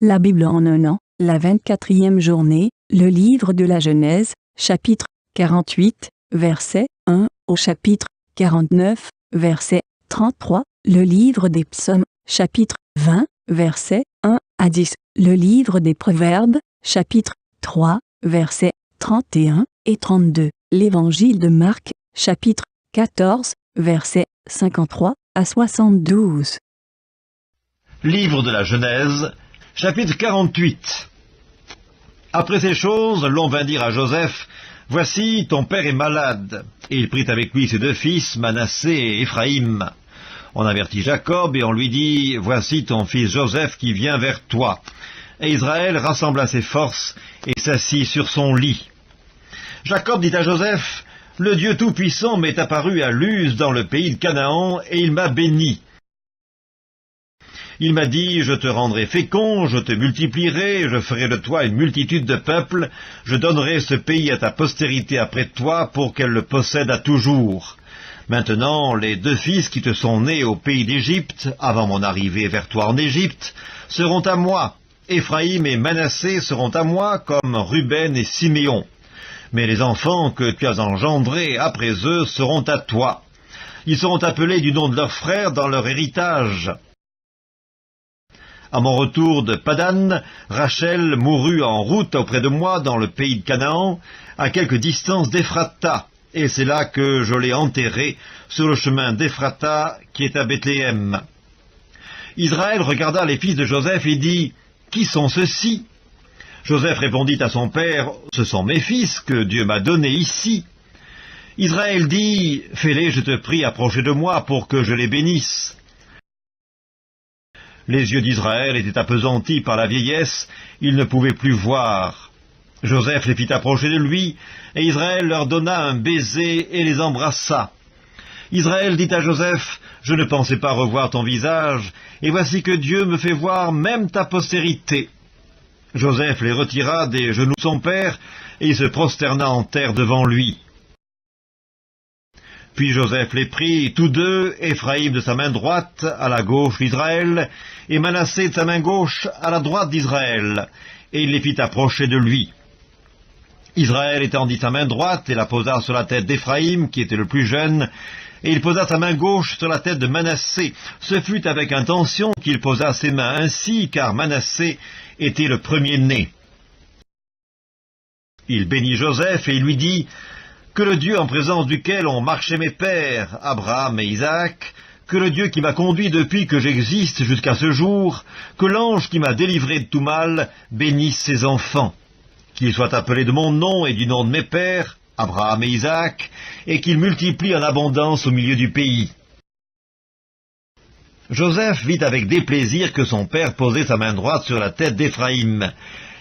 La Bible en un an, la 24e journée, le livre de la Genèse, chapitre 48, verset 1 au chapitre 49, verset 33, le livre des Psaumes, chapitre 20, verset 1 à 10, le livre des Proverbes, chapitre 3, versets 31 et 32, l'évangile de Marc, chapitre 14, versets 53 à 72. Livre de la Genèse, chapitre 48. Après ces choses, l'on vint dire à Joseph, « Voici, ton père est malade. » Et il prit avec lui ses deux fils, Manassé et Éphraïm. On avertit Jacob et on lui dit, « Voici ton fils Joseph qui vient vers toi. » Et Israël rassembla ses forces et s'assit sur son lit. Jacob dit à Joseph, « Le Dieu Tout-Puissant m'est apparu à Luz dans le pays de Canaan et il m'a béni. Il m'a dit, je te rendrai fécond, je te multiplierai, je ferai de toi une multitude de peuples, je donnerai ce pays à ta postérité après toi pour qu'elle le possède à toujours. Maintenant, les deux fils qui te sont nés au pays d'Égypte, avant mon arrivée vers toi en Égypte, seront à moi. Éphraïm et Manassé seront à moi comme Ruben et Siméon. Mais les enfants que tu as engendrés après eux seront à toi. Ils seront appelés du nom de leurs frères dans leur héritage. À mon retour de Padan, Rachel mourut en route auprès de moi dans le pays de Canaan, à quelque distance d'Ephrata, et c'est là que je l'ai enterrée, sur le chemin d'Ephrata qui est à Bethléem. Israël regarda les fils de Joseph et dit, « Qui sont ceux-ci » Joseph répondit à son père, « Ce sont mes fils que Dieu m'a donnés ici. » Israël dit, « Fais-les, je te prie, approcher de moi pour que je les bénisse. » Les yeux d'Israël étaient appesantis par la vieillesse, ils ne pouvaient plus voir. Joseph les fit approcher de lui, et Israël leur donna un baiser et les embrassa. Israël dit à Joseph, « Je ne pensais pas revoir ton visage, et voici que Dieu me fait voir même ta postérité. » Joseph les retira des genoux de son père, et il se prosterna en terre devant lui. Puis Joseph les prit, tous deux, Éphraïm de sa main droite, à la gauche d'Israël, et Manassé de sa main gauche, à la droite d'Israël, et il les fit approcher de lui. Israël étendit sa main droite et la posa sur la tête d'Éphraïm, qui était le plus jeune, et il posa sa main gauche sur la tête de Manassé. Ce fut avec intention qu'il posa ses mains ainsi, car Manassé était le premier-né. Il bénit Joseph et il lui dit, « Que le Dieu en présence duquel ont marché mes pères, Abraham et Isaac, que le Dieu qui m'a conduit depuis que j'existe jusqu'à ce jour, que l'ange qui m'a délivré de tout mal bénisse ses enfants, qu'ils soient appelés de mon nom et du nom de mes pères, Abraham et Isaac, et qu'ils multiplient en abondance au milieu du pays. » Joseph vit avec déplaisir que son père posait sa main droite sur la tête d'Éphraïm.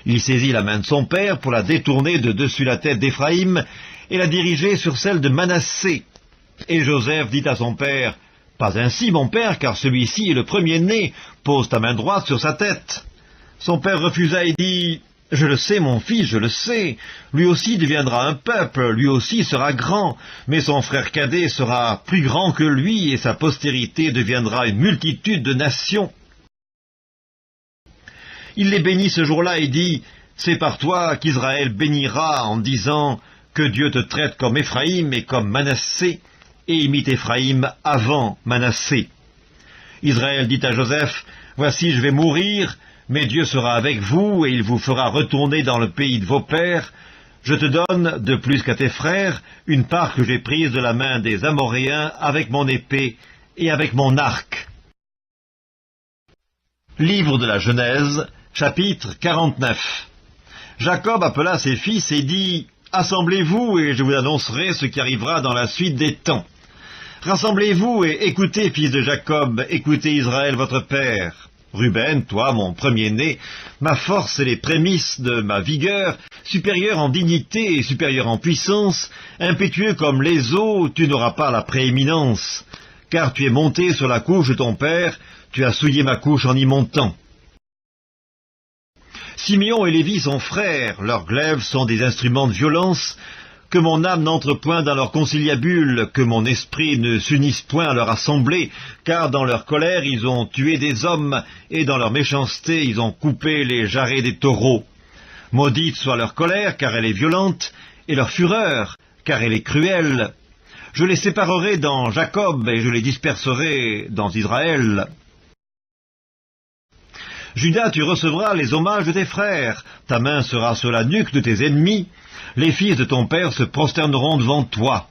Il saisit la main de son père pour la détourner de dessus la tête d'Éphraïm et la diriger sur celle de Manassé. Et Joseph dit à son père, « Pas ainsi, mon père, car celui-ci est le premier-né, pose ta main droite sur sa tête. » Son père refusa et dit, « Je le sais, mon fils, je le sais. Lui aussi deviendra un peuple, lui aussi sera grand, mais son frère cadet sera plus grand que lui, et sa postérité deviendra une multitude de nations. » Il les bénit ce jour-là et dit, « C'est par toi qu'Israël bénira en disant, que Dieu te traite comme Éphraïm et comme Manassé, et imite Éphraïm avant Manassé. » Israël dit à Joseph, « Voici, je vais mourir, mais Dieu sera avec vous, et il vous fera retourner dans le pays de vos pères. Je te donne, de plus qu'à tes frères, une part que j'ai prise de la main des Amoréens avec mon épée et avec mon arc. » Livre de la Genèse, chapitre 49. Jacob appela ses fils et dit, « Assemblez-vous, et je vous annoncerai ce qui arrivera dans la suite des temps. Rassemblez-vous et écoutez, fils de Jacob, écoutez Israël votre père. Ruben, toi, mon premier-né, ma force et les prémices de ma vigueur, supérieur en dignité et supérieur en puissance, impétueux comme les eaux, tu n'auras pas la prééminence, car tu es monté sur la couche de ton père, tu as souillé ma couche en y montant. Siméon et Lévi sont frères, leurs glaives sont des instruments de violence. Que mon âme n'entre point dans leur conciliabule, que mon esprit ne s'unisse point à leur assemblée, car dans leur colère ils ont tué des hommes, et dans leur méchanceté ils ont coupé les jarrets des taureaux. Maudite soit leur colère, car elle est violente, et leur fureur, car elle est cruelle. Je les séparerai dans Jacob, et je les disperserai dans Israël. Judas, tu recevras les hommages de tes frères, ta main sera sur la nuque de tes ennemis, les fils de ton père se prosterneront devant toi.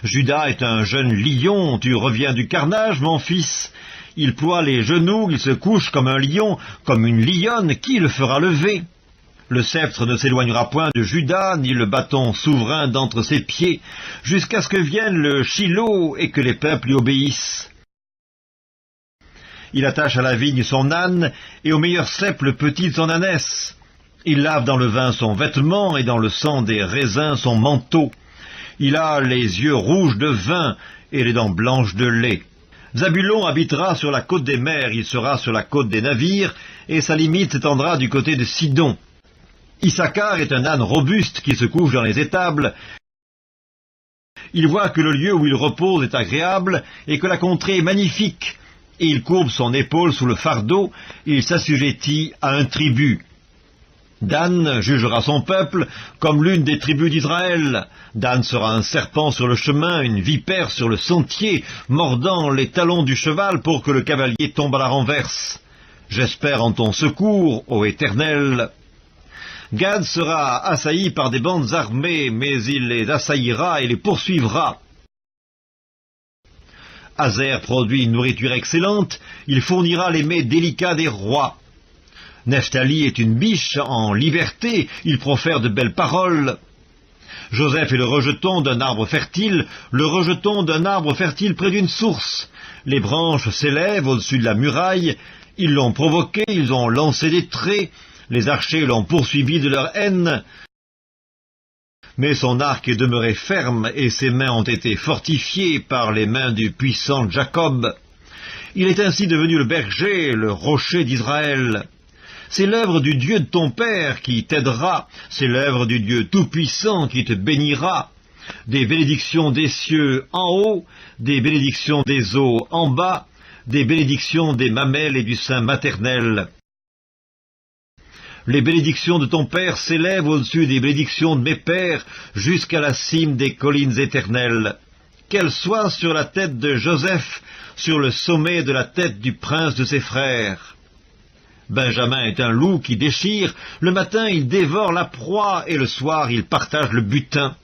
Judas est un jeune lion, tu reviens du carnage, mon fils. Il ploie les genoux, il se couche comme un lion, comme une lionne, qui le fera lever? Le sceptre ne s'éloignera point de Judas, ni le bâton souverain d'entre ses pieds, jusqu'à ce que vienne le Shiloh et que les peuples lui obéissent. Il attache à la vigne son âne, et au meilleur cep le petit de son ânesse. Il lave dans le vin son vêtement, et dans le sang des raisins son manteau. Il a les yeux rouges de vin, et les dents blanches de lait. Zabulon habitera sur la côte des mers, il sera sur la côte des navires, et sa limite s'étendra du côté de Sidon. Issachar est un âne robuste qui se couche dans les étables. Il voit que le lieu où il repose est agréable, et que la contrée est magnifique. Et il courbe son épaule sous le fardeau, et il s'assujettit à un tribut. Dan jugera son peuple comme l'une des tribus d'Israël. Dan sera un serpent sur le chemin, une vipère sur le sentier, mordant les talons du cheval pour que le cavalier tombe à la renverse. J'espère en ton secours, ô Éternel. Gad sera assailli par des bandes armées, mais il les assaillira et les poursuivra. Azer produit une nourriture excellente, il fournira les mets délicats des rois. Nephtali est une biche en liberté, il profère de belles paroles. Joseph est le rejeton d'un arbre fertile, le rejeton d'un arbre fertile près d'une source. Les branches s'élèvent au-dessus de la muraille, ils l'ont provoqué, ils ont lancé des traits, les archers l'ont poursuivi de leur haine. Mais son arc est demeuré ferme, et ses mains ont été fortifiées par les mains du puissant Jacob. Il est ainsi devenu le berger, le rocher d'Israël. C'est l'œuvre du Dieu de ton père qui t'aidera, c'est l'œuvre du Dieu tout-puissant qui te bénira. Des bénédictions des cieux en haut, des bénédictions des eaux en bas, des bénédictions des mamelles et du sein maternel. Les bénédictions de ton Père s'élèvent au-dessus des bénédictions de mes pères, jusqu'à la cime des collines éternelles. Qu'elles soient sur la tête de Joseph, sur le sommet de la tête du prince de ses frères. Benjamin est un loup qui déchire, le matin il dévore la proie, et le soir il partage le butin.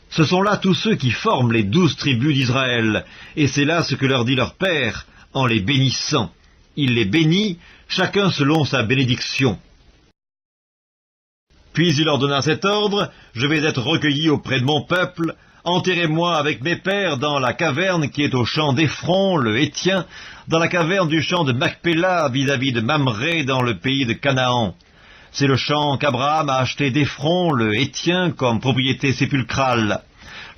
Ce sont là tous ceux qui forment les 12 tribus d'Israël, et c'est là ce que leur dit leur père, en les bénissant. Il les bénit, chacun selon sa bénédiction. Puis il leur donna cet ordre, je vais être recueilli auprès de mon peuple, enterrez-moi avec mes pères dans la caverne qui est au champ d'Ephron, le Hétien, dans la caverne du champ de Macpéla, vis-à-vis de Mamré, dans le pays de Canaan. C'est le champ qu'Abraham a acheté d'Ephron, le Hétien, comme propriété sépulcrale.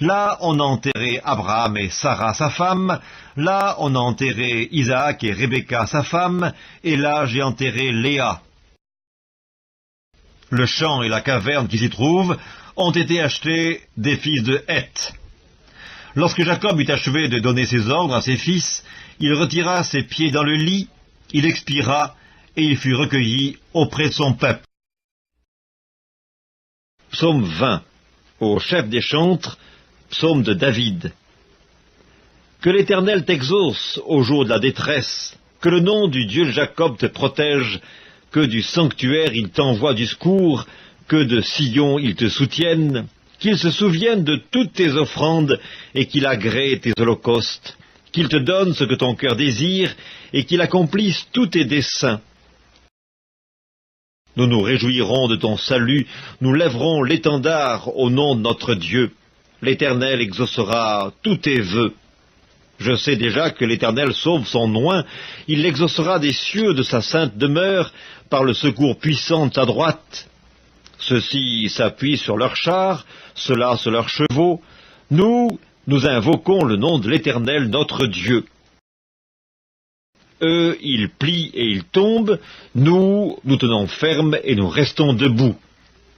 Là, on a enterré Abraham et Sarah, sa femme. Là, on a enterré Isaac et Rebecca, sa femme. Et là, j'ai enterré Léa. Le champ et la caverne qui s'y trouvent ont été achetés des fils de Heth. Lorsque Jacob eut achevé de donner ses ordres à ses fils, il retira ses pieds dans le lit, il expira, et il fut recueilli auprès de son peuple. Psaume 20. Au chef des chantres, psaume de David. Que l'Éternel t'exauce au jour de la détresse, que le nom du Dieu de Jacob te protège, que du sanctuaire il t'envoie du secours, que de Sion il te soutienne, qu'il se souvienne de toutes tes offrandes et qu'il agrée tes holocaustes, qu'il te donne ce que ton cœur désire et qu'il accomplisse tous tes desseins. Nous nous réjouirons de ton salut, nous lèverons l'étendard au nom de notre Dieu. L'Éternel exaucera tous tes vœux. Je sais déjà que l'Éternel sauve son oint, il l'exaucera des cieux de sa sainte demeure, par le secours puissant de sa droite. Ceux-ci s'appuient sur leurs chars, ceux-là sur leurs chevaux. Nous invoquons le nom de l'Éternel notre Dieu. Eux, ils plient et ils tombent, nous tenons ferme et nous restons debout.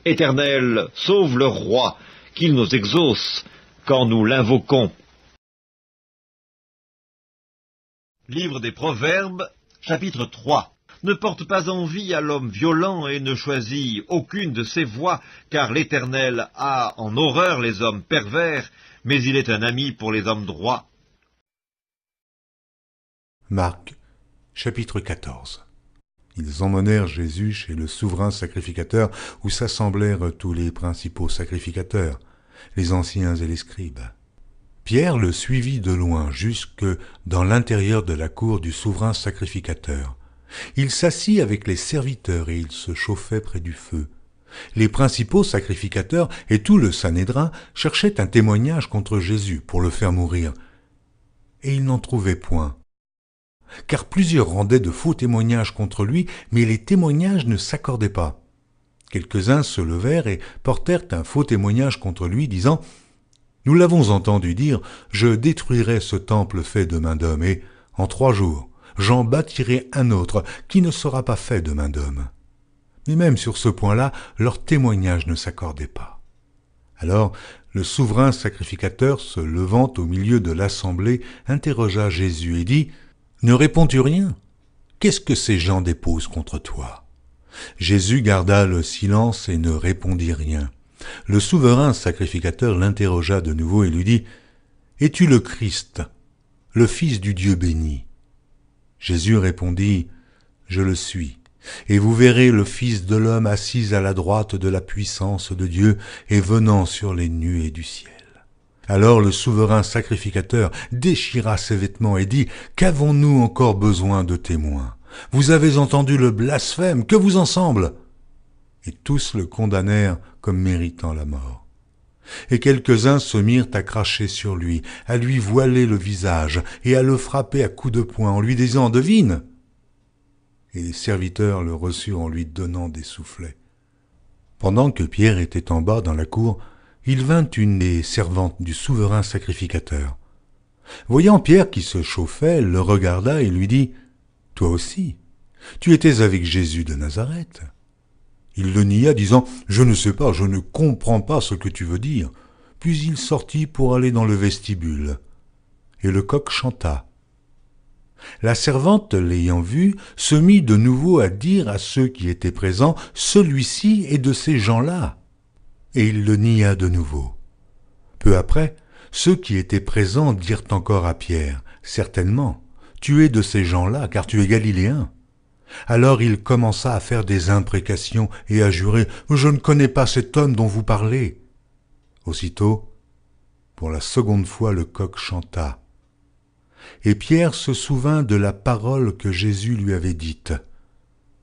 Éternel, sauve le roi, qu'il nous exauce quand nous l'invoquons. Livre des Proverbes, chapitre 3. Ne porte pas envie à l'homme violent et ne choisis aucune de ses voies, car l'Éternel a en horreur les hommes pervers, mais il est un ami pour les hommes droits. Marc, chapitre 14. Ils emmenèrent Jésus chez le souverain sacrificateur, où s'assemblèrent tous les principaux sacrificateurs, les anciens et les scribes. Pierre le suivit de loin jusque dans l'intérieur de la cour du souverain sacrificateur. Il s'assit avec les serviteurs et il se chauffait près du feu. Les principaux sacrificateurs et tout le Sanhédrin cherchaient un témoignage contre Jésus pour le faire mourir. Et ils n'en trouvaient point. Car plusieurs rendaient de faux témoignages contre lui, mais les témoignages ne s'accordaient pas. Quelques-uns se levèrent et portèrent un faux témoignage contre lui, disant « Nous l'avons entendu dire, je détruirai ce temple fait de main d'homme, et en 3 jours, j'en bâtirai un autre qui ne sera pas fait de main d'homme. » Mais même sur ce point-là, leur témoignage ne s'accordait pas. Alors, le souverain sacrificateur, se levant au milieu de l'assemblée, interrogea Jésus et dit « Ne réponds-tu rien? Qu'est-ce que ces gens déposent contre toi ?» Jésus garda le silence et ne répondit rien. Le souverain sacrificateur l'interrogea de nouveau et lui dit « Es-tu le Christ, le Fils du Dieu béni ?» Jésus répondit « Je le suis, et vous verrez le Fils de l'homme assis à la droite de la puissance de Dieu et venant sur les nuées du ciel. » Alors le souverain sacrificateur déchira ses vêtements et dit « Qu'avons-nous encore besoin de témoins? Vous avez entendu le blasphème, que vous en semble ?» Et tous le condamnèrent comme méritant la mort. Et quelques-uns se mirent à cracher sur lui, à lui voiler le visage et à le frapper à coups de poing en lui disant « Devine !» Et les serviteurs le reçurent en lui donnant des soufflets. Pendant que Pierre était en bas dans la cour, il vint une des servantes du souverain sacrificateur. Voyant Pierre qui se chauffait, le regarda et lui dit « Toi aussi, tu étais avec Jésus de Nazareth. » Il le nia, disant « Je ne sais pas, je ne comprends pas ce que tu veux dire. » Puis il sortit pour aller dans le vestibule. Et le coq chanta. La servante, l'ayant vu, se mit de nouveau à dire à ceux qui étaient présents « Celui-ci est de ces gens-là. » Et il le nia de nouveau. Peu après, ceux qui étaient présents dirent encore à Pierre « Certainement, tu es de ces gens-là, car tu es galiléen. » Alors il commença à faire des imprécations et à jurer « Je ne connais pas cet homme dont vous parlez. » Aussitôt, pour la seconde fois, le coq chanta. Et Pierre se souvint de la parole que Jésus lui avait dite.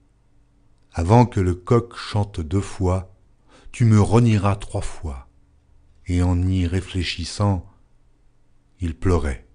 « Avant que le coq chante 2 fois, tu me renieras 3 fois. » Et en y réfléchissant, il pleurait.